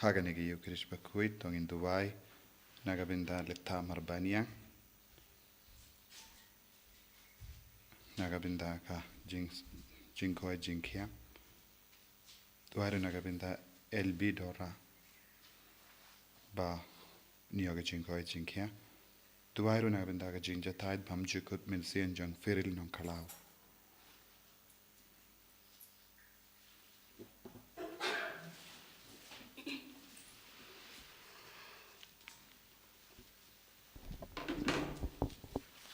Haganegi Ukrish Bakhuid, Tong in Dubai, Nagabinda Leta Marbania, Nagabinda Ka Jinkoi Jinkia, Duaru Nagabinda LB Dora Ba Nyoga Jinkoi Jinkia, Duaru Nagabinda Jinja Tide Pamjukut Milsian Jung Firil non Kalau.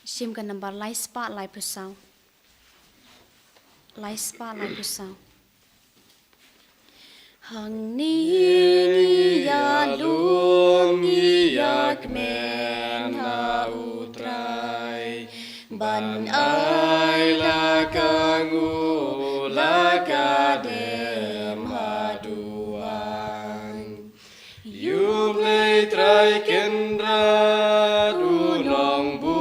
Sim ka number lai spa lai pusau. Lai spa lai pusau. Hang ni ya lung ya kmen ha utrai ban ai la kangu la kadem ha duang yum lei trai kendra du nong bu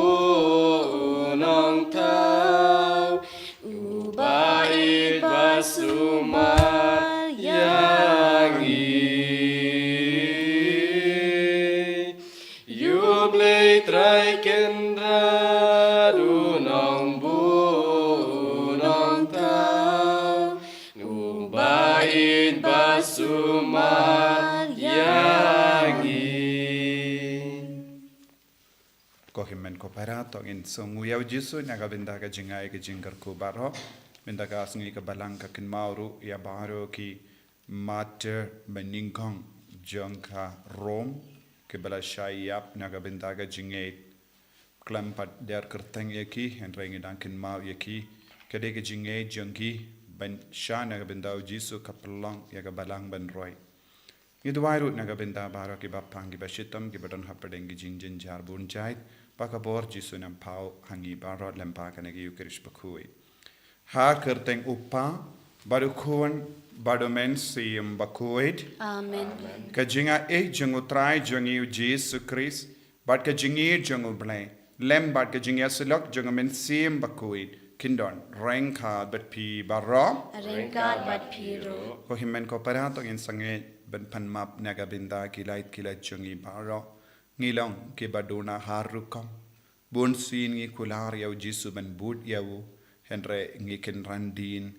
Sumal yangi Yublei trai kendra du nong bu nong tau Nubain basumal yangi Kohimen ko parato in songuyaw jisu nagabinda ka jingay ka jingar ko baro Mindaga Sngi ka balang ka kinmauru ya baro ki mater Nyngkong jong ka Rome ke bala shayap nagabindaga jingate klampat der kerteng yaki and ringi dan kinmau yaki kede ka jingate jongki ban sha nagabindau jisu ka pelong ya ka balang ban roy Yidwairu nagabinda baro ki bapang ki bashitam ki badon hapadeng ki jingjin jar bun jait pakabor jisu nam pau hangi baro lempa ka nagi yukirish Bakhuid Ha kerteng upa baru kuan baru men siem Bakhuid. Amen. Kajinga jengutrai jengi Jesus Christ, bat kajingi jengu blay. Lem bat kajingi asilok jengu men siem Bakhuid. Kindon rengka bat pi baro. Rengka bat pi ro. Ko himen ko parato in sange ben panmap nagabinda kilait jengi baro. Ngilong ke baduna harukom. Bun sin ngi kular yau Jesus ben bud yau. Henry ngikin randin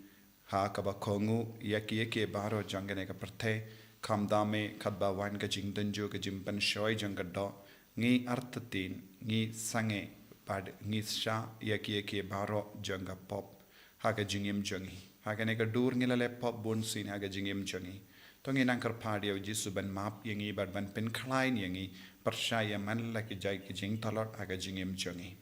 ha kabakongu yaki baro jangane ka perte kamdame kadba wan ka jingdanjo ka jimpan shoy jangado ngi artatin ngi sange pad ngi sha yaki baro janga pop ha ka jingim jangi ha ka ne ka dur ngilale pop bon sin ha ka jingim jangi to ngi nankar padio jisu ban map yangi bad ban pen khlain yangi parsha yaman la ki jai ki jing talot ha ka jingim jangi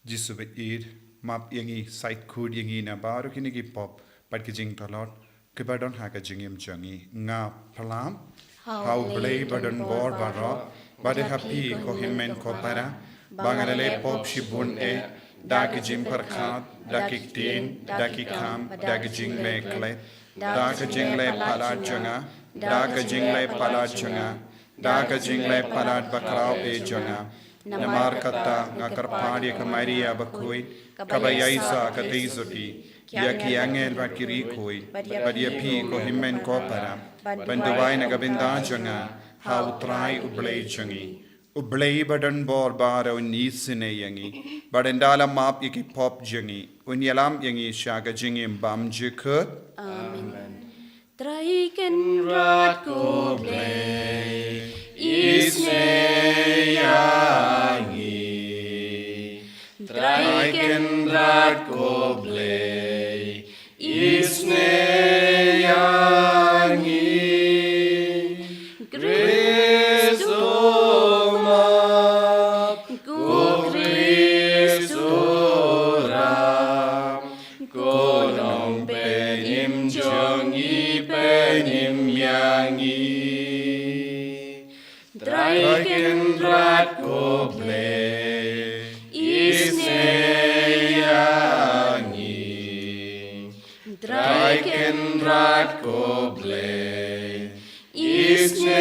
Jisu bet map yangi site kud yangi na baru kini ki pop pat ki jing talot ke badon ha ka jingim jangi nga plam how blay badon bor baro bade happy ko himmen ko para bangale pop shibun da ki jim par khat da ki tin da ki kham da ki jing le kle da ka jing le pala janga da ka jing le pala janga da ka jing le pala bakrao janga Namar kata ngakar padi ka Maria Bakhuid kabayaisa ka teizuti ya ki angel ba kirikoi badia pi ko himmen ko para banduwai na gabinda janga ha utrai ublei jangi ublei badan bor baro nisine yangi badendala map yaki pop jangi unyalam yangi shaga jingi bam jikut Amen. Traiken rat ko blei isne yangi Traiken rat ko blei isne yangi Kristo ma ko Kristo ra ko nong penim jongi penim yangi Traiken rat ko blei isne yangi Traiken kindred koble Sngi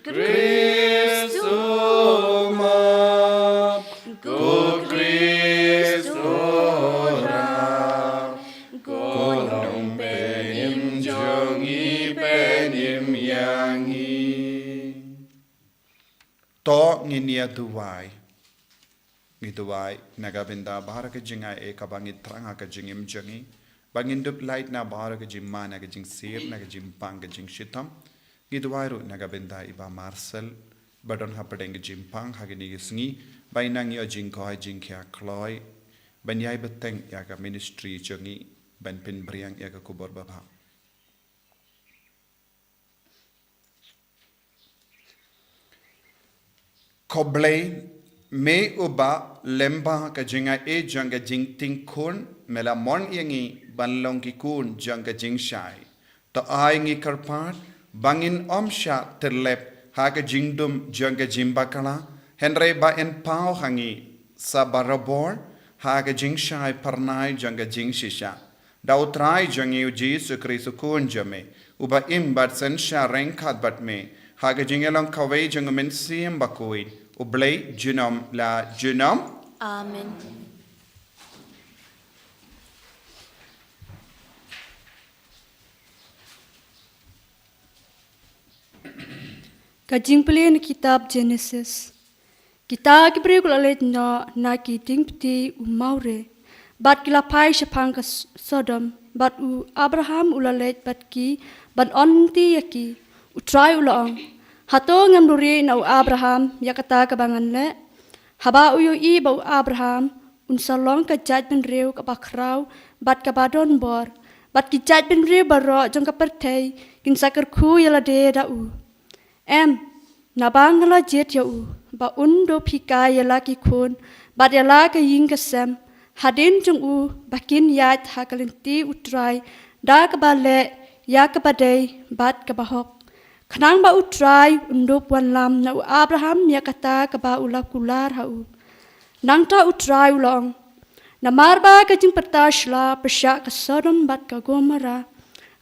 Christum Go Christora Golong penim jongi penim yangi To nginia duwai Giduwai nagabinda bahara ka jinga e kabangit tranga ka jingim jangi bangin dup light na bahara ka jimma na ka jing sir na ka jimpang ka jing shitam Giduwai ru nagabinda iba Marcel badon hapadeng jimpang hagini Sngi bainang yo jing koi jing kya kloi banyai beteng ya ka ministry jangi ban pin briang ya ka kubor baba Koblei me uba lemba ka jinga e janga jing ting kun mela mon yangi banlong ki kun janga jing shai to ai ngi karpat bangin omsha terlep ha ka jingdum janga jimbakala henre ba en pau hangi sa barabor ha ka jing shai parnai janga jing shisha dautrai jangi uji sukri sukun jame uba im bat sen sha renkat bat me ha ka jingelong kawai janga men siem Bakhuid Ublay Junom la Junom. Amen. Kajing pelin kitab Genesis. Kita kibri kulalit na kiting pti umaure. Bat kilapai syapang ke Sodom. Bat u Abraham ulalit bat ki. Bat onti yaki. Utrai ulaong. Hato ngam duri na u Abraham yakata kabangan le. Haba uyu I bau Abraham. Unsalong ka jaj ben riu ka bakrau. Bat ka badon bor. Bat ki jaj ben riu barok jong ka pertei. Kinsakar ku yalade da u. Nabangala jet ya u. Ba undo pika yala ki kun. Bat yala ka ying ka sem. Hadin jong u. Bakin yat hakalinti utrai. Da ka ba le. Ya ka badai. Bat ka bahok. Kanang ba utrai unduk wan lam na u Abraham ya kata ka ba ulap kular ha u. Nang ta utrai ulong. Na marba ka jing pertashla persyak ka Sodom bat ka Gomora.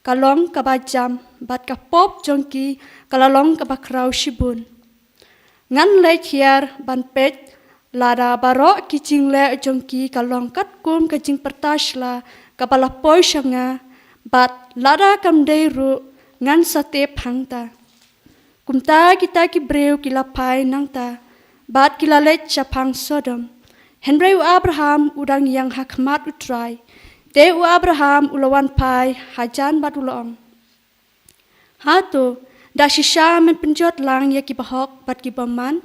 Kalong ka ba jam bat ka pop jongki kalalong ka ba kraw shibun. Ngan Lait-ïa ban pet lada barok ki jing le jongki kalong kat kum ka jing pertashla ka balapoy syanga bat lada kam deiru ngan sate pangta. Kumta kita ki breu kilapai nangta. Bat kilalet syapang Sodom. Henry u Abraham udang yang hakmat utrai. Te u Abraham ulawan pai hajan bat ulong. Hatu da shisha men penjot lang ya ki bahok bat ki baman.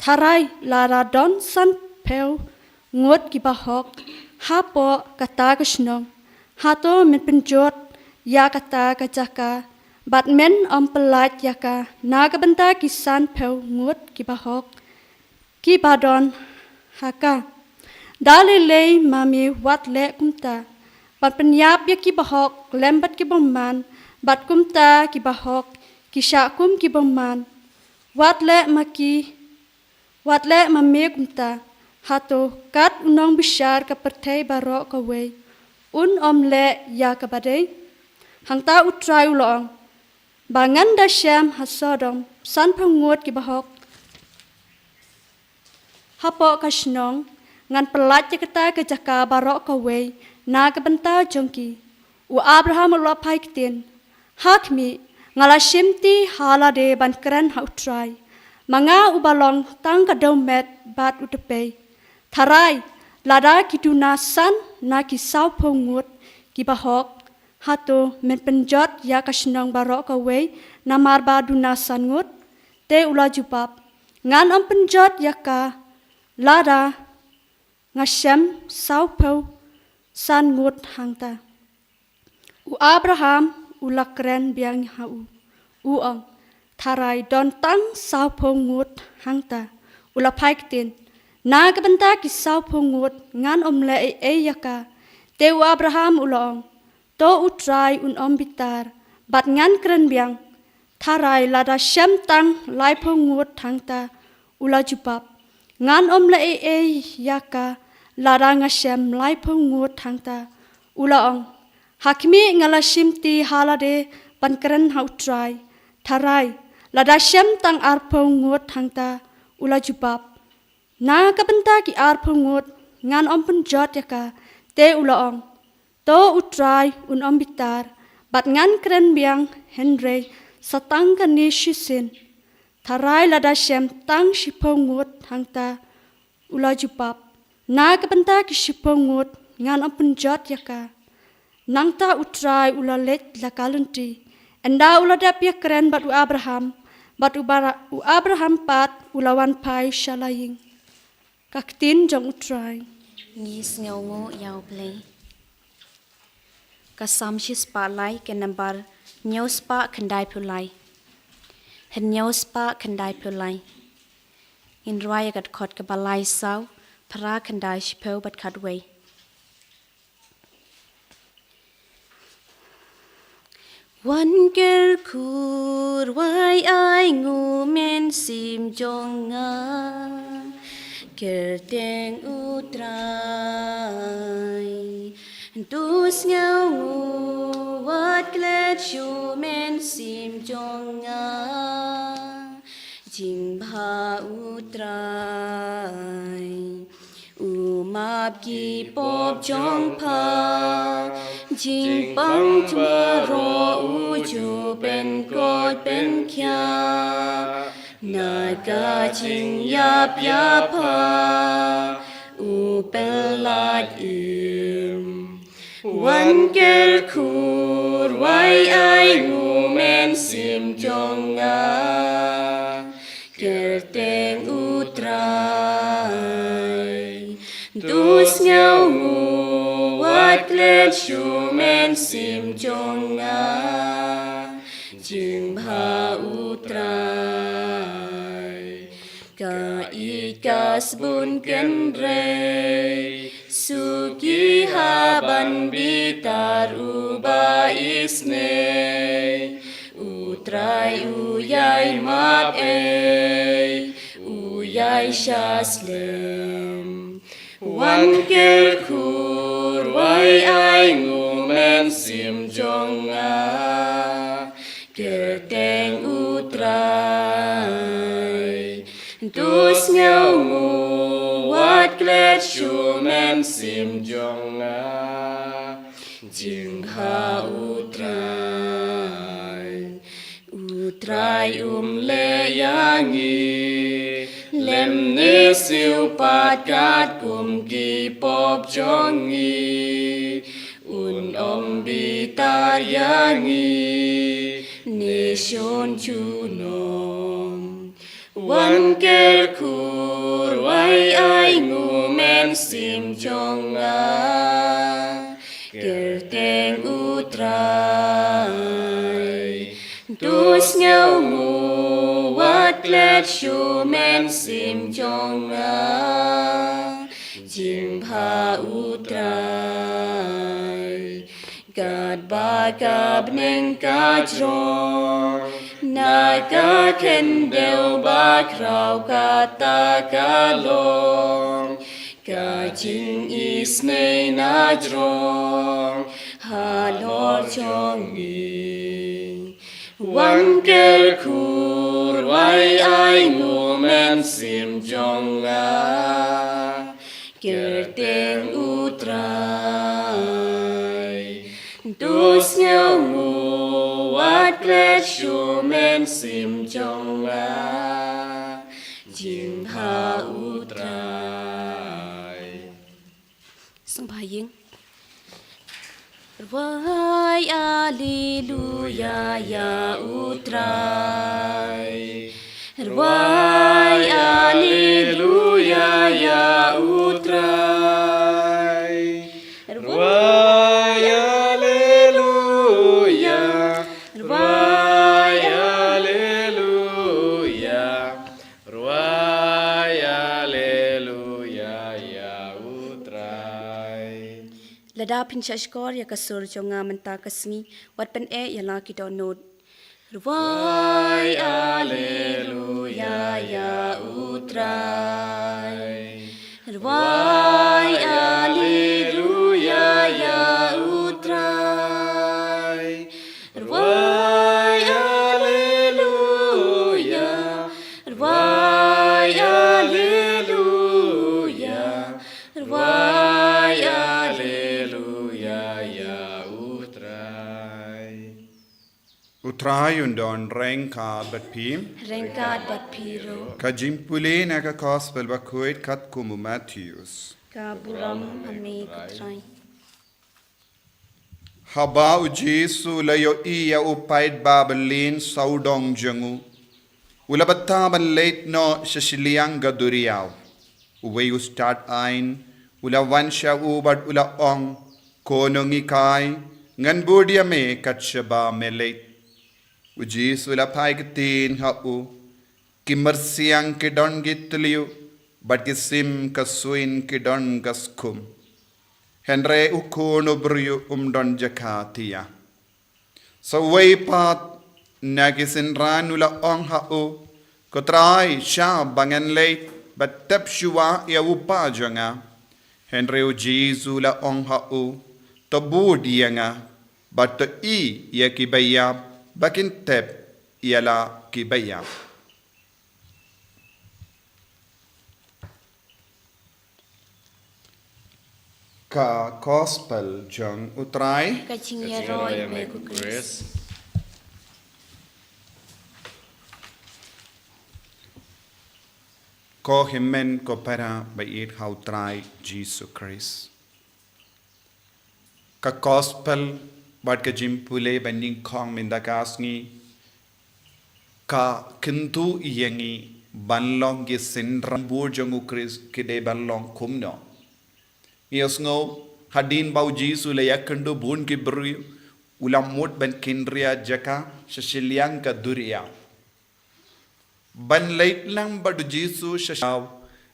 Tharai lara don san peu ngot ki bahok. Hapo kata kesnong. Hatu men penjot ya kata kajaka bat men pelat yaka naga benta kisan peu ngut ki bahok ki badon haka dali lei mami wat le kumta bat penyap ya ki bahok lembat ki bomman bat kumta ki bahok ki syakum ki bomman wat le mami kumta hato kat unong bishar ka pertai barok ka we le ya ka badai hangta utrai ulong bangan da syam hasodom san pengut ki bahok hapo kasnong ngan pelat kata ke jaka barok ka we na ka benta jongki u Abraham ulapai kitin hakmi ngala shimti hala de ban kran ha utrai manga ubalong tang ka domet bat utepe tharai lada kituna san na ki sau pengut ki bahok Hato men penjot ya kasnong barok ka we namar badu nasan ngut te ula jupap ngan penjot ya ka lada ngasem saupau san ngut hangta u Abraham ula kren biang hau uang tharai don tang saupau ngut hangta ula paiktin na ka benta ki saupau ngut ngan le ya ka te u Abraham ulong to utrai bitar bat ngan kren biang tharai lada syam tang lai pongut thangta ula jupap ngan le yaka ลาดางเชมไลพงวดทางตาอุลาองหักมีงาลาชิมตีฮาลาเดปันกรันฮาวทรายทารายลาดาเชมตังอาร์พงวดทางตาอุลาจุบับนากับบันตากีอาร์พงวดงานอมปุนจอดยากาเตอุลาองโตอุตรายอุนอมบิตาร์บัดงานเครนเบียงเฮนเรย์สตังกันนิชิสินทารายลาดาเชมตังชิพงวดทางตาอุลาจุบับนากับบันตากิชิพงวดงานอมปุนจอดยากานังตาอุตรายอุลาเล็ดละกาลันตีอันดาอุลาเดบยกเรนบัดอุอับราฮัมบัดอุอับราฮัมปัดอุลาวันพายชาลายิงกักตินจงอุตรายงีสเงาโง่ยาวเพลย์กษัมชิสปาไลกันนับบัรเนียวสปาคันไดพูไลเห็นเนียวสปาคันไดพูไลอินรายกัดขดกับบาไลสาวพระคันไดชิเพลบัดขัดเววันเกิดคูรไว้ไองูเมนซิมจงงาเกิดแดงอุตรายดูสเงางูวัดเกล็ดชูเมนซิมจงงาจิงพาอุตรายอุมาบกีปอบจงพาจิงปังทุารออุจูเป็นกอดเป็นขยานากาจิงยาบยาพาอุเป็นลาดอิมวันเกิดคูรไว้ไองูเมนซิมจงงาเกิดแดงอุตรายดูสเงางูวัดเกล็ดชูเมนซิมจงงาจึงพาอุตรายกาอีกาสบุญกันเรสุกิฮาบันบิตารูบาอิสเนอุตรายอุยายมาบเออุยายชาสเลมวันเกิดคูรไว้ไองูแมนซิมจงงาเกิดแดงอุตรายดูสเงางูวัดเกล็ดชูแมนซิมจงงาจึงพาอุตรายเลยางีเล่มเนสิวปาดกาดกุมกีปอบจงงีอุนอมบิตายางีเนชนชูนมวันเกิดคูรไว้ไองูแมนซิมจงงาเกิดแดงอุตรายดูสเงางูวัดเกล็ดชูแมนซิมจงงาจึงพาอุตรายกาดบากาบเนงกาจรองนากาเข็นเดวบาคราวกาตากาลงกาจิงอีสเนนาจรองฮาลอจงอีวันเกิดคูรไว้ไองูแมนซิมจงงาเกิดแดงอุตรายดูสเงางูวัดเกล็ดชูแมนซิมจงงาจึงพาอุตรายสังพายิงวายอาลีลูยายาอุตราย Vai Alleluia utrai Vai Alleluia Vai Alleluia Vai Alleluia ya utrai Lada pinchashkor ya kasur jonga menta kasmi wat pen ya la ki donod Vai Alleluia ya utrai Vai Utray undon rengka bat pim. Rengkat bat piro. Ka jimpule na ka gospel Bakhuid kat kumu Matthews. Ka buram ame katrai. Haba u Jesu layo iya upait babelin saudong jangu. Ulabata late no shashiliang gaduriaw. Uwe u start ain. Ula wansha ubat ula ong. Konong ikay. Ngan budia me katshaba me late. U Jesu la pai kitin hau. Kimersiang kidon gitliu. But kisim kasuin kidon gaskum. Henry ukono brio don jakatia. So way pat nagisin ranula ong hao. Kotrai sha bangan late but tep shua ya upa janga. Henry u Jesu la ong hao. Tabu dianga but to I ya kibayab bakin tep yala kibayab. Ka gospel jang utray Ka chingeroi me ku Chris. Chris. ko himmen ko para bait how try Jesus Christ. Ka gospel bat ka jimpule ban Nyngkong minda Sngi ka kintu iyangi banlong gi sindram bur jangu Christ kide banlong kumno. Yes no hadin bau Jesu le yakandu bun ki bru ulam mut ban kindria jaka shashiliang ka duria. Ban late lang badu Jesu shashaw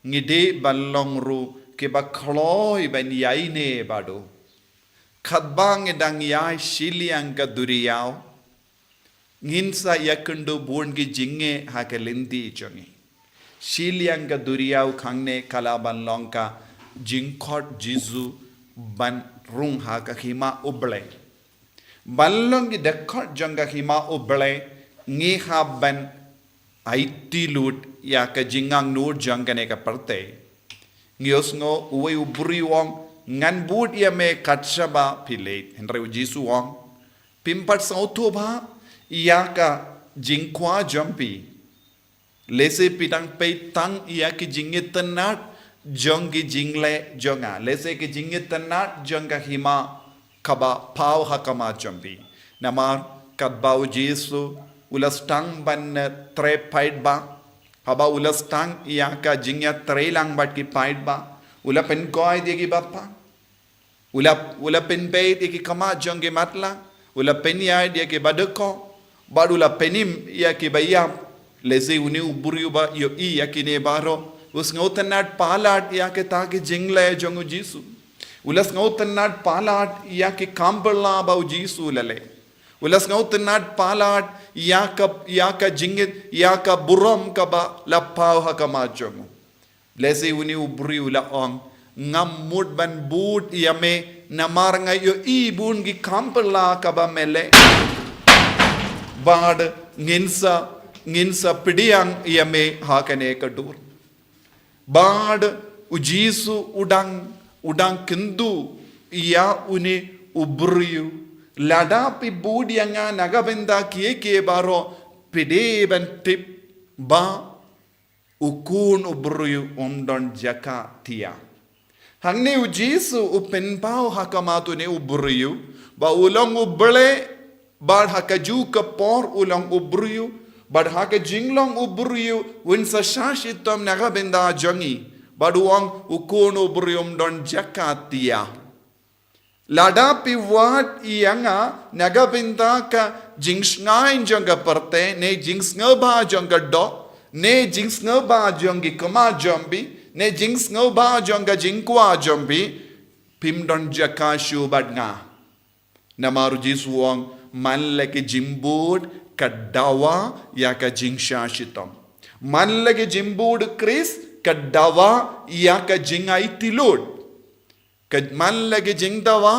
ngide balong ru ke ba khloi ban yai ne badu khadbang edang yai shiliang ka duriyaw nginsa yakundu bun gi jinge ha ka lindi chongi shiliang ka duriyaw khangne kala ban long ka jingkhot Jesu ban rung ha ka khima uble balong gi dekhot janga khima uble ngi ha ban Aiti lut ya ka jingang nur jangane ka parte. Ngios ngo uwe ubri wong ngan bud ya me katshaba pilate. Henry u Jesu wong pimpat sa utuba ya ka jingkwa jampi. Lese pitang pay tang ya ki jingit tenat jongi jingle jonga. Lese ki jingit tenat jonga hima kaba pau hakama jampi. Namar kadbau Jesu ulas tang ban tre paid ba haba ulas tang ya ka jingya tre lang bat ki paid ba ula pen koi de ki bappa ula pen pe de ki kama jonge matla ula pen ya de ki badako badula penim ya ki bayam leze uni uburiu ba yo I ya ki ne baro us ngautanat palat ya ke ta ki jingle jongu Jesu ulas ngautanat palat ya ki kambala ba Jesu lale ulas ngautanat palat ya ka jingit ya ka buram ka ba lapau ha ka majongu lese uni ubri ula ong ngamud ban bud yame namar nga yo ibun gi kampala ka ba mele bad nginsa pidiang yame ha kane ka dur bad u Jesu udang kindu ya uni ubriu Ladapi budi yang nagabenda kie baro pide ben tip ba ukun ubruyu don jaka tia. Hangne u Jesu upen pau hakamatu ne ubruyu ba ulang uble bad hakaju ka por ulang ubruyu bad haka jinglong ubruyu winsa shashitom nagabenda jangi baduang ukun ubruyum don jaka tia. Ladapi wat ianga nagabinda ka jingsngain jonga parte ne jingsngaba jonga do ne jingsngaba jongi kama jombi ne jingsngaba jonga jingkwa jombi pimdon jaka shubadnga namaru Jesuang manleke jimbud kadawa ya ka jingsha shitom manleke jimbud Chris kadawa ya ka jingai tilud man lagi jingdawa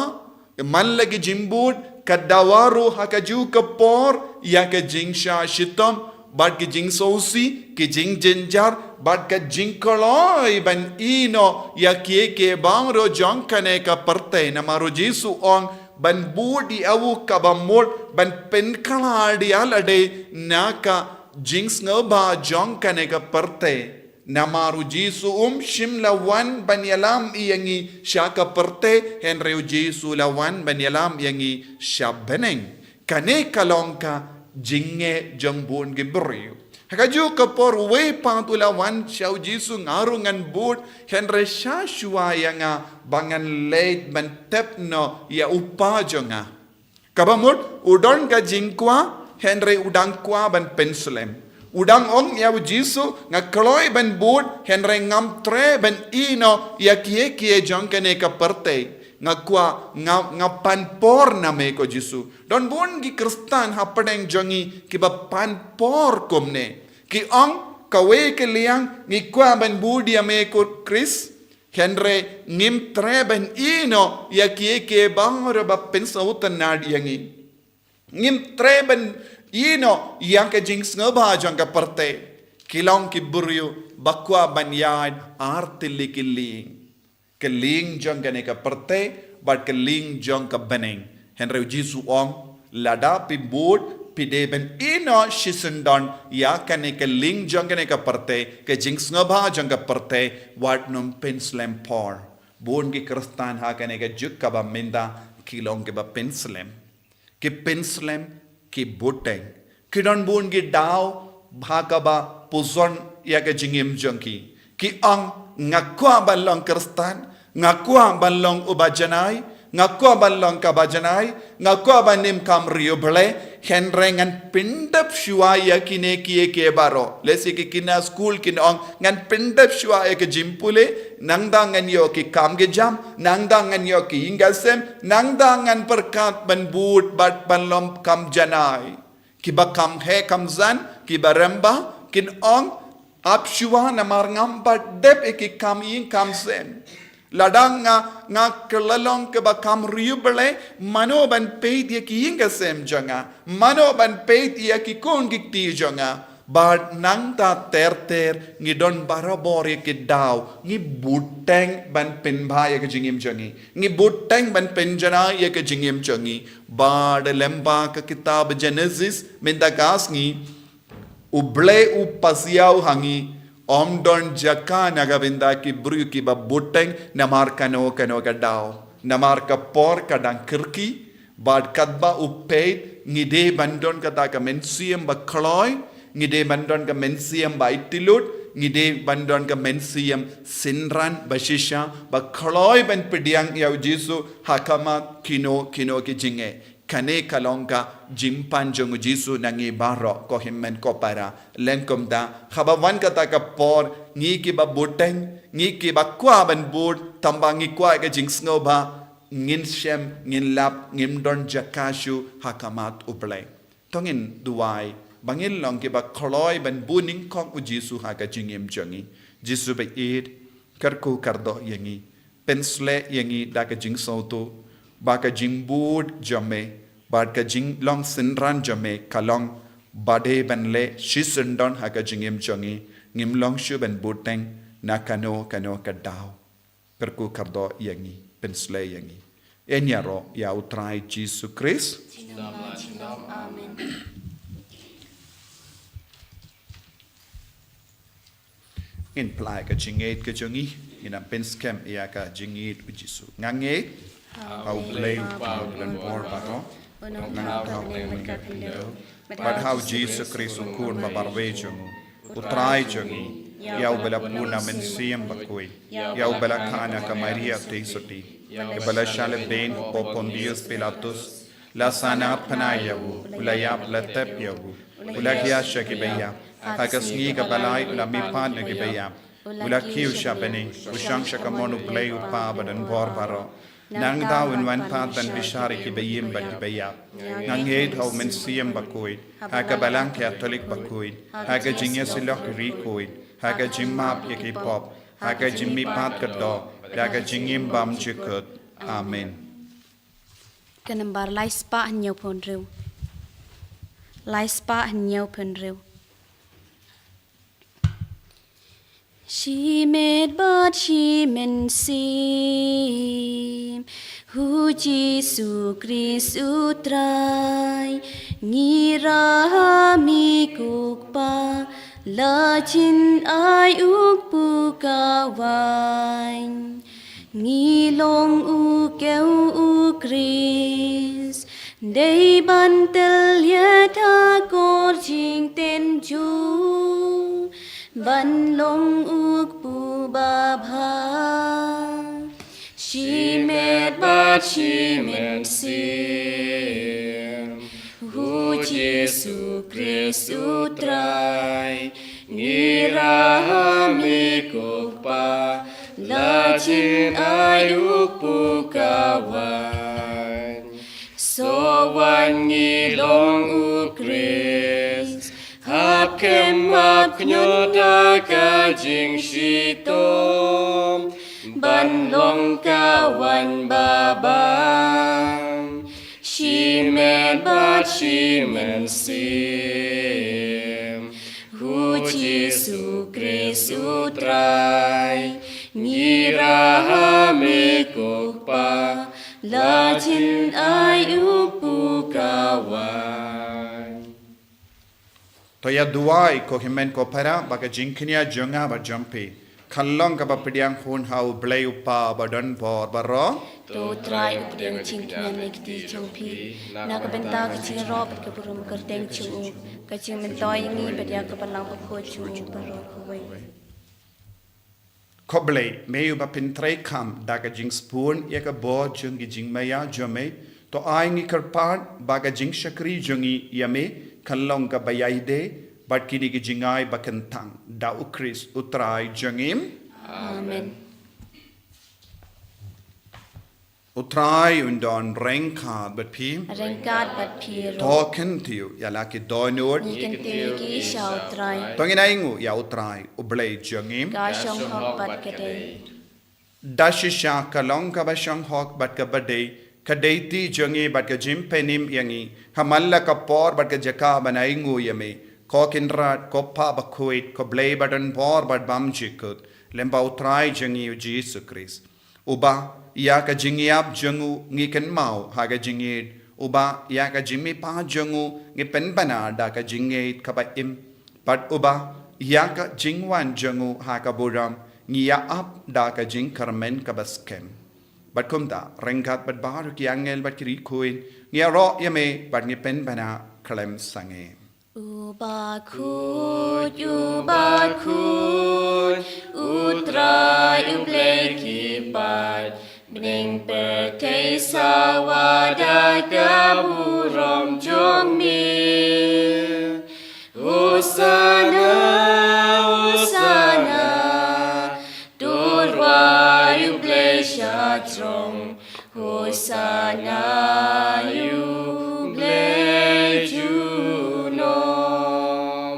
man lagi jimbud kadawaru hakaju kapor ya ka jingsha shitom bad ki jingsosi ki jingjinjar bad ka jingkoloi ban ino ya ke bangro jonkane ka parte namaru Jesu ong ban budi awu kabamol ban penkala ade naka jings ba jong kaneka perte namaru jisu shim lawan ban yalam iyangi shaka perte henreu jisu lawan ban yalam iyangi shabeneng kane kalongka jinge jongbun gibriu Hakaju kapor we pantulawan siyaw Jisu ngarungan bud henre shashua nga bangan late ban tepno ya upajo nga. Kabamut udon ka jingkwa henre udang kwa ban penslem. Udang ong yaw Jisu nga kloy ban bud henre ngam tre ban ino ya kie jongkane ka perte. Nga kwa nga panpor na me ko Jisu. Don bun gi Kristan hapadeng jongi kiba panpor komne. Ki ong kawe ke liang ni kwa ban budi ame ko Chris henre ngim treben ino ya kie bangor ba pensautan nad yangi. Ngim treben ino yang ke jings ngaba jang ka parte. Kilong ki buryo bakwa ban yad artili kiling. Keling jong ka ne ka parte, but keling jong ka beneng. Henry Jisu ong lada pi bud pi deben ino shisendon ya ka ne ka ling jong ka ne ka parte, ke jings ngaba jong ka parte, wat num penslem por. Bun ki kristan ha ka ne ka juk ka ba minda kilong ke ba penslem. Ki penslem ki buteng. Ki don bun ki daw bha ka ba puzon ya ka jingim jong ki. Ki ang ngakwa balong kristan, ngakwa balong ubajanay, ngakwa balong kabajanay, ngakwa banim kam riuble, henrengan pindap shuaya kine kie baro. Lesi ki kina school kin ong ngan pindap shuaya ke jimpule, nangdangan yo ki kam ke jam, nangdangan yo ki ingasem, nangdangan perkat ban bud bat balom kam janay. Kiba kam he kam zan, kiba remba, kin ong Apshua na marngam but dep eki kam yin kam sem. Ladang nga kelalong ke ba kam riubele mano ban peit ye ki yin sem janga. Mano ban peit ye ki kon gikti janga. But nang ta ter ngi don barabor ye ki daw ngi buteng ban penba ye ke jingim jangi. Ngi buteng ban penjana ye ke jingim jangi. Bad lemba ke kitab Genesis mendakas ngi uble upasiaw hangi omdon jaka nagabinda ki bru ki ba buteng namar kano ka daw namar ka por kadang kirki bad kadba upeit ngide bandon kata ka mensiam ba kloy ngide bandon ka mensiam ba itilut ngide bandon ka mensiam sinran bashisha ba kloy ben pidiang yaw Jisu hakama kino ki jinge kane kalongka jimpan jong Jisu nangi baro ko himmen ko para lengkom da khabawan kata ka por ngi ki ba buteng ngi ki ba kwa ban bud tambangi kwa ka jingsngo ba ngin shem ngin lap ngim don jakashu hakamat uplay tongin duai bangin long ki ba khloy ban buning kong u Jisu ha ka jingim jongi Jisu ba id karku kardo yangi pensle yangi da ka jingso to baka jingbud jame baka jing long sinran jame kalong bade banle shisundon haka jingim jongi ngim long shu ben buteng nakano ka daw perku kardo yangi pensle yangi enyaro ya utrai Jesus Christ Amen. in plai ka jingate ka jongi ina penskem ya ka jingit u Jisu ngange how blame and bor bato but how Jesus Christ kun babarwe jongu utrai jongi yau bala puna mensiam bakui yau bala kana ka Maria teisoti bala shale ben popondius Pilatus la sana panayawu ulayap la tepyawu ulakia shakibeya hagasni ka balai la mipan na gibeya ulakiu shabene ushang shakamonu play upa badan bor baro nang daw in wan patan bishari ki bayim ba ki baya nang hed how mensiam bakui haga balang Catholic bakui haga jingya silok rikui haga jimmap ki pop haga jimmi pat ka do haga jingim bam chikut amen Kenembar laispa hanyau pon reu. Laispa hanyau pon reu. ชีเมดบาชีเมนซีมหูจีสุคริสอุตรายงีรามีกุกปาลาจินไออุกปูกาวายงีลงอุเกวอุคริสได้บันเตลยะทากอจิงเต็นจูบันลงอุกปูบาภาชีเมดบาชีเมนซีมหูเยซูคริสต์อุตรายงีรามิกุกปาลาจินอายุปูกาวานสวันงีลงอุคริสหับเข็มหับขยุตากาจิงชีโตบันลงกาวันบาบานชีเมนบาชีเมนซีมหูจิสุคริสต์อุตรายงีรามิกุกปาลาจินอายุปูกาวาน Toya duai ko himen ko para baka jinkinia jonga ba jampi khallong ka ba pidiang hun hau blai upa badan por baro to try updeng ching kna nek ti chung phi na ka benta ka ching rob ka purum ka teng chung ka ching men toy ngi bedya ka palang pa kho chung paro ko wai ko blai meu ba pin trai kham da ka jing spoon ya ka bo jung gi jing maya jome to ai ngi kar pan ba ka jing shakri jungi yame khallong ka bayai de bat kini gi jingai bakentang da ukris utrai jungim amen utrai undon rengka bat pi rengkat bat phi ro token tiu ya la ki donor ni kan te ki shau try tongin aingu ya utrai ublai jungim ka shong hok bat ka de dashisha kalong ka ba shong hok bat ka badai kadeiti jungi bat ka jim penim yangi hamalla ka por bat ka jaka banaingu yame ko kinrat ko pa bakhuid ko blay badan por bat bam jikut lemba utrai jungi Jesus Christ uba ya ka jingiap jungu ngiken mau ha ka jingid uba ya ka jimmi pa jungu ngi pen bana da ka jingid ka ba im bat uba ya ka jingwan jungu ha ka buram ngia up da ka jing karmen ka baskem bat kumda rengat bat baru ki angel bat kiri kuin ngia ro yame bat ngi pen bana klem sange Bakhuid utrai ubleki pat bring pertei sawada kaburom jomi Usana Usana Durwai ublesha trong Usana ublejunom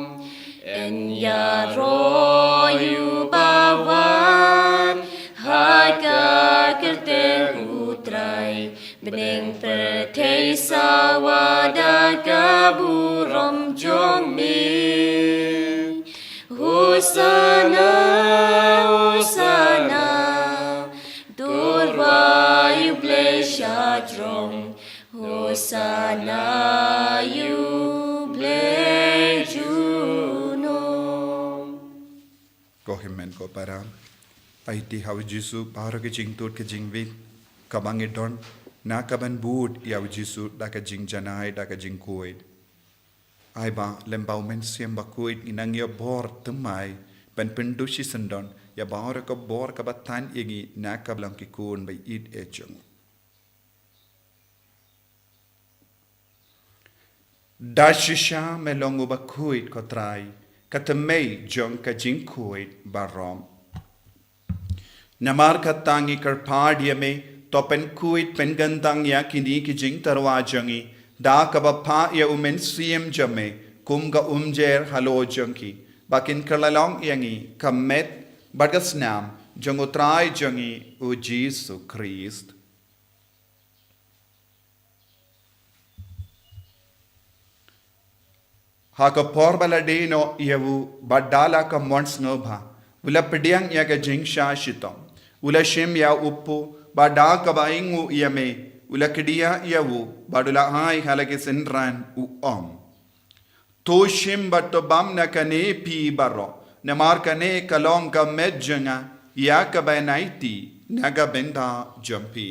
Enya royu bawan Haka kerten utrai Bening pertei sawada kaburom jongmi Husana Husana Durwayu bleshadrong Husana yublejunom ko himen ko para ai ti haw jisu para ke jing tut ke jing vit kabang idon na kaban bud yaw jisu da ka jing janai da ka jing kuid ai ba lembau men siam ba kuid inang yo bor tumai ben pendu si sendon ya ba ora ka bor ka batan igi na ka blang ki kun bai it e chung dashisha melongu ba kuid ko trai katamei jong ka jing kuid barom namar katangi karpad yame topen kuid pengantang ya kini ki jing tarwa jangi da kabapa ya umen siem jame kumga umjer halo jangki bakin kalalong yangi kamet bagasnam jangutrai jangi u Jesus Christ haka por baladino yavu badala ka mons nobha ula pediang ya ka jing sha shitom ula shem ya uppu ba da ka ba ingu ya me ula kedia ya wu ba dula hai halake senran u to shem ba to bam na kane pi baro na mar kane kalong ka medjanga ya ka ba naiti naga benda jampi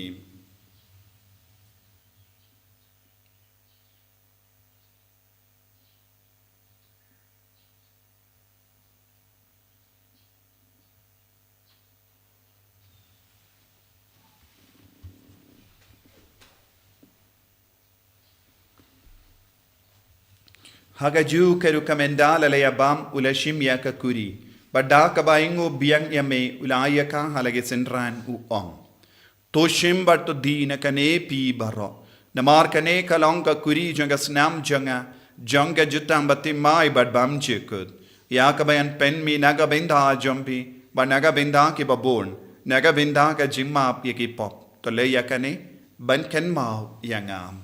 Hagaju keru kamendala le abam ula shim ya ka kuri. Bada ka baingo biang yame ula ya ka halage senran u To shim bat to di na kane pi baro. Namar kane kalong ka kuri janga snam janga jutam bati mai bad bam chekut. Ya ka bayan pen mi naga benda jumpi ba naga benda ki babon naga benda ka jimma pi ki pop. To le ya kane ban ken mau yangam.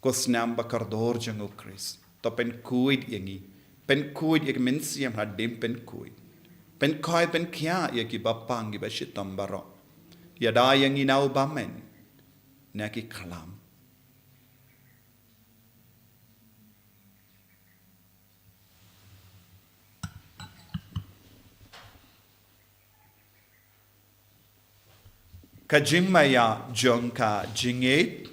Kosnam bakardor jango Chris. To pen kuid yangi. Pen kuid yak minsiam hadim pen kuid. Pen koi pen kya yaki bapang gi bashitam baro. Yada yangi nau bamen. Naki kalam. Kajimaya jongka jingit.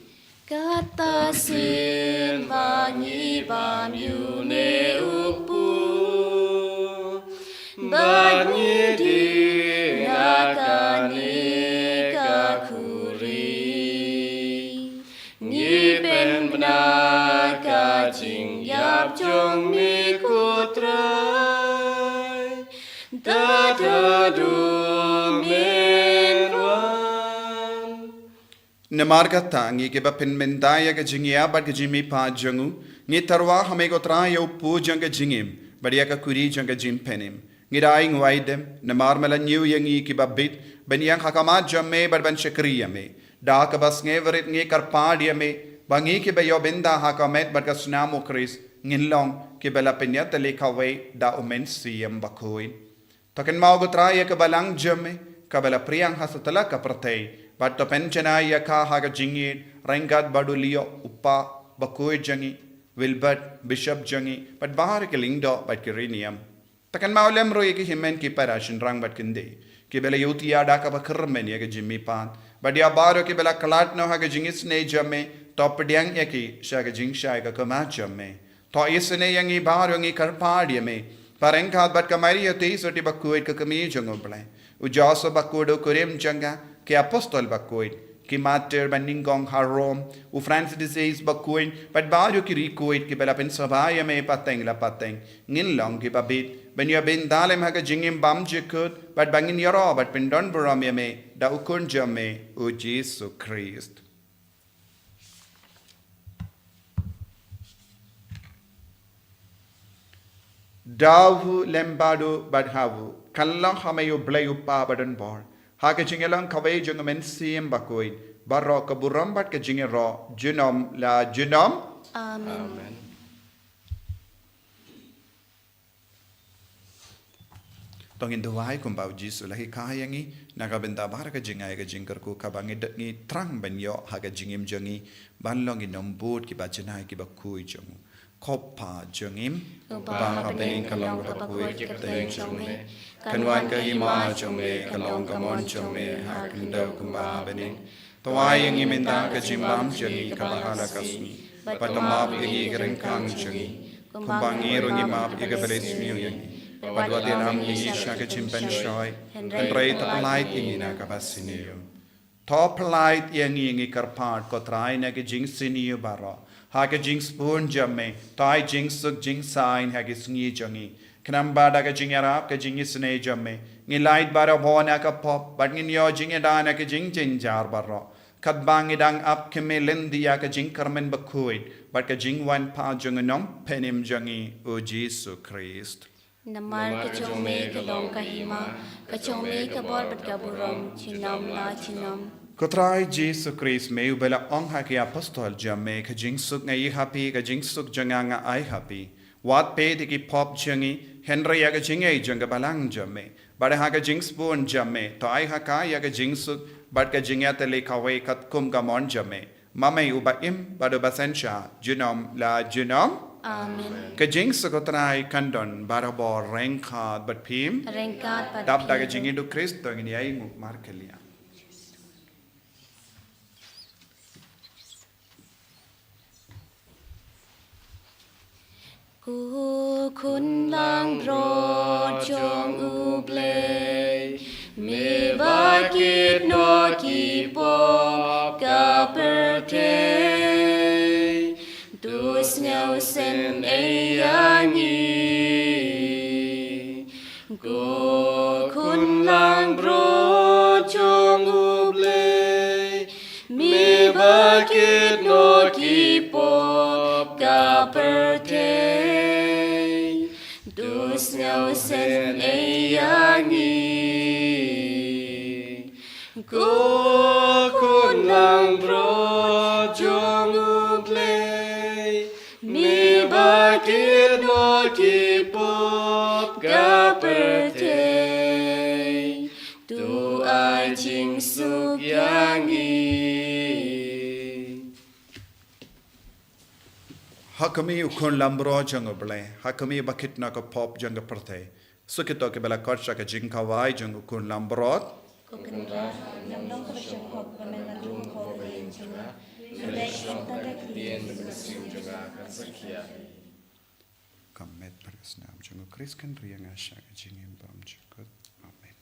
Kata sin banyi bam yu ne upu banyi di nakani kakuri ni pen benar kacing yap jong mi kutrai dadadu Namarga tangi ke bapin mendaya ka jingia bad ka jimi pa jangu ni tarwa hame ko tra yo pu janga jingim badia ka kuri janga jim penim ni raing waidem namar mala new yangi ki babit ben yang hakama jamme bad ban shakriya me da ka bas ngeverit nge karpadia me bangi ke bayo benda hakamet bad ka snamo kris nginlong ke bala penya tele kawe da omen siem Bakhuid taken mau ko tra ya ka balang jamme ka bala priyang hasatala ka pratei But to penchana yaka haga jingit, Rengad Badulio, Uppa, Bakhuid jangi, Wilbert, Bishop jangi, but Bahar Kilindo, but Kirinium. Takan Maulem Royaki Himen Kiparashin rang but Kinde, Kibela Yutia Daka Bakurmen yaga Jimmy Pan, but Yabaro Kibela Kalatno haga jingis ne jame, Topadiang Yaki, Shaga Jing Shaga Kamachame, To Isene Yangi Barongi Karpadiame, Parenka but Kamaria Tis or Bakhuid Kakami Jungle, Ujaso Bakudo Kurim Janga. Que apostol Bakhuid, que mater ban Nyngkong harom, u Francis disease Bakhuid, but bario ki rikuid ki bela pen sabaya me pateng la pateng, ngin long ki babit, ben ya ben dalem haga jingim bam jekut, but bangin yaro but pen don buram me, da ukun jame, u Jesu Christ. Davu lembado badhavu, kallang hamayo blayu pa badan bor. Haka jingelang kawai jungamen siem Bakhuid. Barro kaburam bat ka jingero. Junom la junom. Amen. Tongin duwai kumbau Jisu lahi kayangi. Nakabenda bara ka jingay ka jingkar ko kabangid ni trang banyo haka jingim jangi. Banlong inombud ki bajanay ki Bakhuid jangu. Kopa jangim. Bang hapening kalong ka Bakhuid ki katayang jangi. Kanwan ka hima jome, kalong kamon jome, hakindaw kumbaha bening. Tawai yang iminda ka jimbam jangi kabahala kasmi. Patamap igi gerengkang jangi. Kumbangi rungi map iga belis miyo yangi. Padwatinam igi siya ka jimpen shoy. Henry tapalait igi na kabasiniyo. Topalait yangi igi karpat ko try na ka jing siniyo baro. Haka jing spoon jame, tai jing suk jing sign hagi sngi jangi. Kanambada ka jing arap ka jing isne jamme. Ngi light bara bhona ka pop, but ngi yo jing edana ka jing jar barro. Kat bang idang up keme lendia ka jing karmen Bakhuid, but ka jing wan pa junganom penim jangi o Jesu Christ. Namar kachome kalong kahima, kachome kabor bat kaburam, chinam la chinam. Kotrai Jesu Christ me ubela ong haki apostol jamme ka jing suk ngai happy ka jing suk janganga ai happy. วัดเปที่กิพอบเชียงอีเห็นระยะกจิงไอจังกับบาลังจำเมบัดหากจิงสปูนจำเมต่อไอหากายากจิงสุดบัดกจิงยาเตเลขาวายคัดคุมกามอนจำเมมาไม่อุบะอิมบัดอุบะเซนชาจุนอมลาจุนอม อาเมน กจิงสกตรายคันดอนบาราบอแรงขาดบัดพิม แรงกาดปัด ดับดากจิงอินดูคริสต์ตัวนี้ไอมุมาร์เคลีย กูคุณลางโปรดจงอุเบลมีบากิดโนกีปอบกาเปเทดูสเนวเซนเอยังอีกูคุณลางโปรดจงอุเบลมีบากิดโนกีปอบกาเปเทDus nou sen eyangi Ku kun lang bro jong ublay Mi bakit no kipop kapatay Tu ai ching suk yangi Hakami ukon lambro jango ble, hakami bakit na ko pop jango perte. Sukito ke bela korcha ke jing kawai jango ukon lambro. Kamet berkesnam jango Kris kan riang asya ke jing imbam jukut. Amen.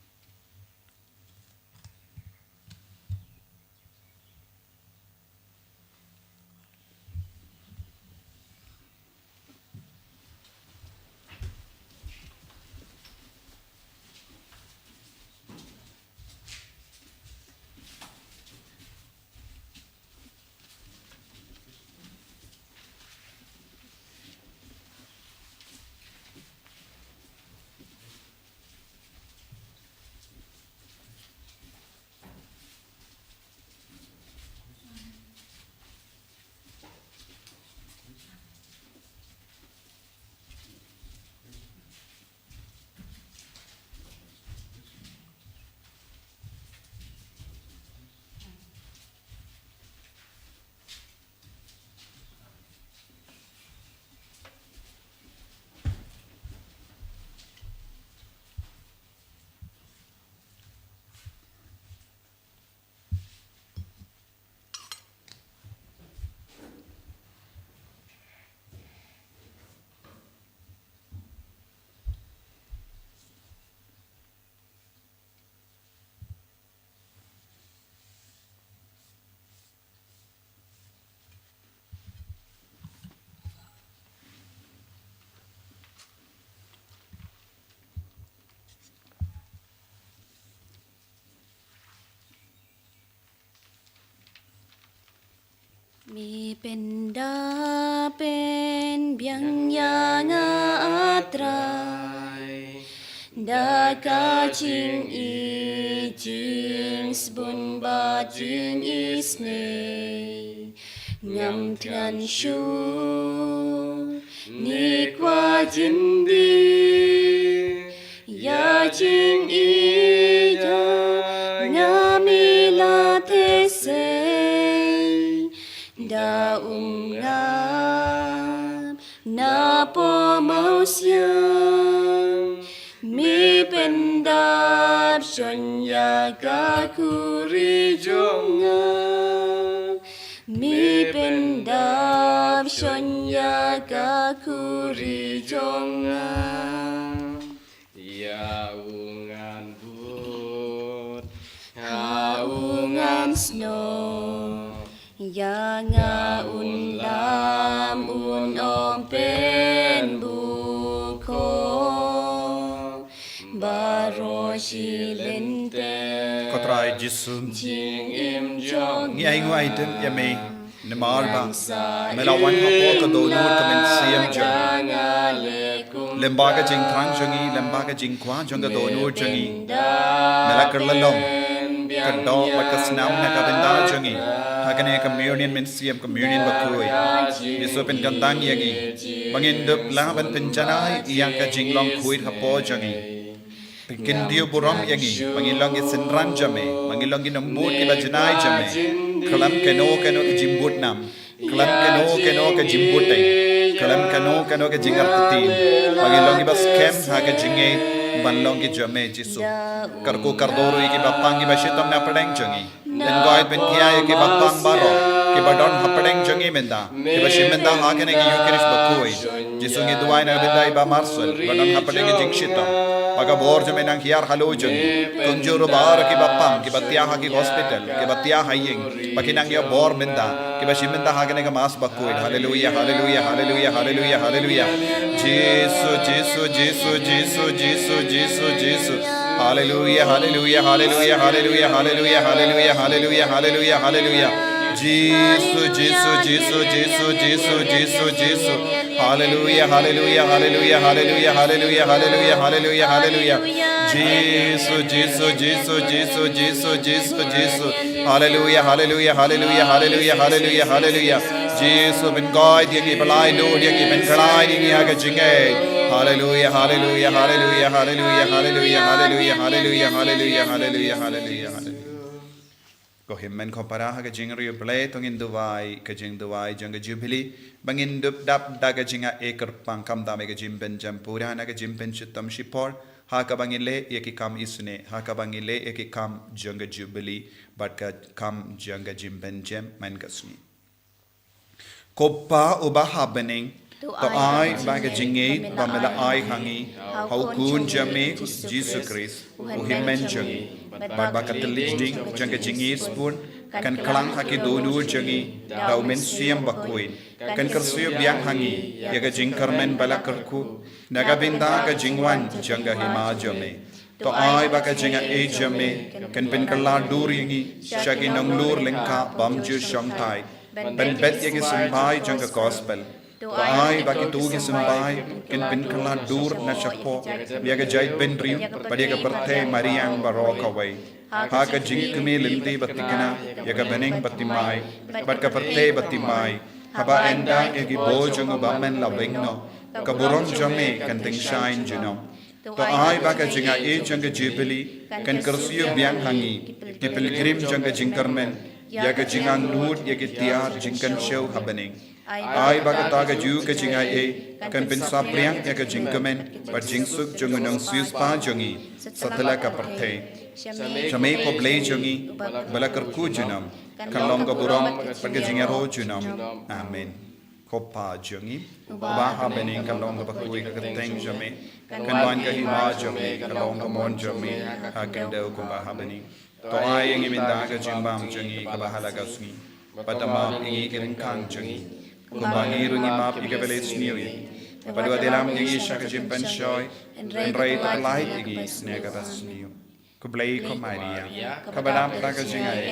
มีเป็นดาเป็นเบียงยางาตรายดากาจิงอีจิงสบุนบาจิงอีสเนงำทันชูนิกว่าจินดียาจิงอียางามิลาเทเซดางามนาปอเมาเสียงมีเป็นดาบชนยากาคุริจงงามมีเป็นดาบชนยากาคุริจงงามยาอุงานบุตรหาอุงานสโนยางาอุนลามอุนอมเป็นบุคคลบารอชิเลนเต Kotrai jisum. จิงอิมจง Ngi ai ngwai tem ya me. Nemar ba. Melawan hapo ka do no kamen siam jang. Lembaga jing thang jangi, lembaga jing kwa jang ka do no jangi. Melakar lalom. กันดอกบัดกสนามนะครับเป็นดาจังอีหากันเอคอมมิวนิอนเมนเซียมคอมมิวนิอนบักคุยยิสุเป็นกันตังยังอีบางอินดับลาบันเป็นจันายยังกะจิงลองคุยทับโปจังอีกินเดียวบุรอมยังอีบางอินลองกิสินรันจัมเอบางอินลองกินน้ำบูดกิบจนายจัมเอคลัมเกโนกจิมบูดนำคลัมเกโนกจิมบูดเตคลัมเกโนกจิงอัตตีบางอินลองกิบัสเคมหากะจิงเอบันลองกิจัมเอจิสุkarku kardoro iki bapang ki bashitam na padeng jangi den goit ben kia ki bapang baro ki badon hapadeng jangi menda ki bashimenda hakene ki yukirish bakoi jisungi duai na bendai ba Marcel badon hapadeng jing shitam paga bor jame nang hiar halo jangi kunjuru bar ki bapang ki batia ha ki hospital ki batia haying pakinang ya bor menda ki bashimenda hakene ka mas bakoi hallelujah hallelujah hallelujah hallelujah hallelujah Jesus Hallelujah, hallelujah, hallelujah, hallelujah, hallelujah, hallelujah, hallelujah, hallelujah, hallelujah. Jesus. Hallelujah, hallelujah, hallelujah, hallelujah, hallelujah, hallelujah, hallelujah, hallelujah. Jesus. Hallelujah, hallelujah, hallelujah, hallelujah, hallelujah, hallelujah. Jesus, ben God, yagi balai do, yagi ben kalai, yagi haga jingai. Hallelujah, hallelujah, hallelujah, hallelujah, hallelujah, hallelujah, hallelujah, hallelujah, hallelujah, hallelujah, hallelujah. Ko himmen ko para ha ka jing riu play tong in duwai ka jing duwai jang ka jubilee bangin dup dap da ka jinga ekar pang kam da me ka jim ben jam pura na ka jim ben chitam shipor ha ka bangin le yeki kam isne ha ka bangin le yeki kam jang ka jubilee but ka kam jang ka jim ben jam man ka sni ko pa uba happening to I baga jinge bamela I hangi how kun jame Jesus Christ u himmen jangi but bakatelig ding janga jinge spoon kan kalang haki dolu jangi dau men siam bakuin kan kersiyo biang hangi yaga jing karmen bala kerku naga binda ka jingwan janga hima jame to I baga jinga e jame kan pen kala dur yangi shagi nang lur lengka bam ju shong tai ben bet yagi simbai janga gospel to I baki tu ki sambai kin bin kala dur na shakpo yaga jait ben riu padiga parthe mariang barok away ha ka jing kme lindi batikana yaga beneng batimai bat ka parthe batimai haba enda yagi bo jung bamen la bengno ka burom jame kan ting shine juno to I baka jinga e janga jubilee kan kersiyo biang hangi ki pilgrim janga jingkarmen yaga jingang nur yagi tiar jingkan show happening I baga taga ju ka jingai e kan pin sa priang ya ka jingkamen par jingsuk jungunong sus pa jungi satala ka parthe chame ko ble jungi bala kar ku junam kan long ka buram par ka jingero junam amen ko pa jungi ba ha bening kan long ka bakui ka teng jame kan wan ka hima jame kan long ka mon jame ha kan deu ko ba ha bening to ai ngi min da ka jimbam jungi ka ba halaga sungi patama ngi ken kang jungi kumbangi rungi map ika velet sniwi padua delam igi shaka jimpan shoy en rai ta light igi snega basniu kublai ko maria kabadam praga jingai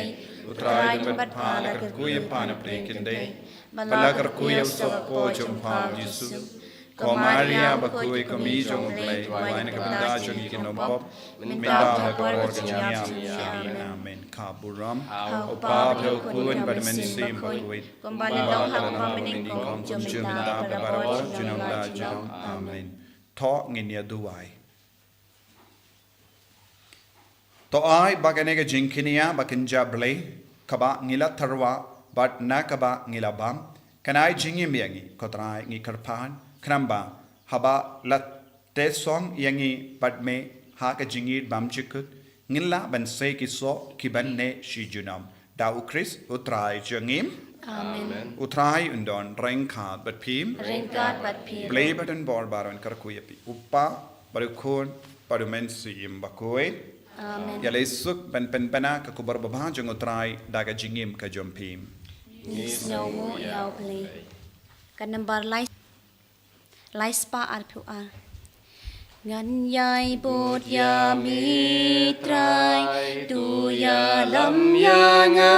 utrai bat phala kar kuya pana prekinde bala kar kuya soppo jumpa jisu ko maria bakui ko mi jong play waina ka banda jong igi no pop menda ka kor ka jamiam amen kaburam opa bro kuan badmen sim bakui Kembali dong hak pamening kong jumda barawa junam da junam amen tho nginia duai to ai bagane ga jinkinia bakinja blay kaba ngila tharwa but na kaba ngila bam kanai jingim yangi kotrai ngi karpan kramba haba lat te song yangi but me ha ka jingit bam chikut ngila ban se ki so ki ban ne shi junam dau Chris utrai jangim Amen. Utrai undon rengkat bat pim Rengkat bat pim play button ball baron karkuyapi uppa barukun parumen sim bakoi Amen. ya lesuk ban pen pena ka kubar babha jong utrai daga jingim ka jompim Snow mo yaw play Kan nambar lai spa arpu a Ngan yai bot ya mitrai tu ya lam ya nga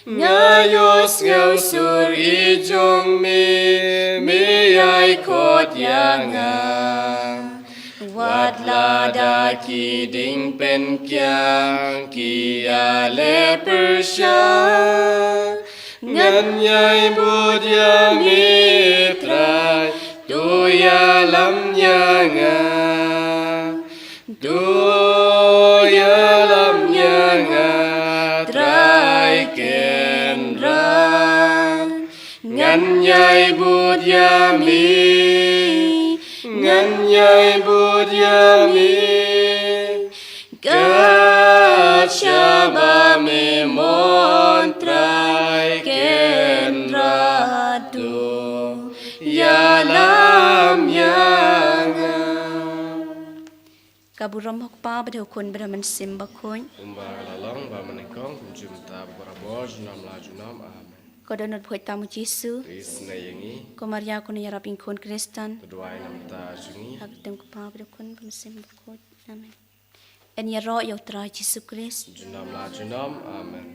Ngayos ngaw sur ijong mi ay kot ya nga วัดลาดากีดิ่งเป็นเกียงกิยาเลปชาเงินใหญ่บุตรยามิตรายตัวยาลำยางาตัวยาลำยางาตรายเกณฑ์รักเงินใหญ่บุตรยามีเงินใหญ่บุตรยามีกาชาบาเมมอนตรายเกณฑ์รักตัวยาลำยางากับบุรมหกป้าประเดี๋ยวคนประเดี๋ยวมันซิมบักคุย Umbalang ba Nyngkong jumta baraboj nam la junam amen. ก็เดินพวยตามมุจิสุ Sngi ก็มารยาคนยารับอิงคนคริสตัน tuduai nam ta jungi หากเต็มกับป้าประเดี๋ยวคนมันซิมบักคุยอาเมนเอ็นยารอยาวตรายจิสุคริส junam la junam amen.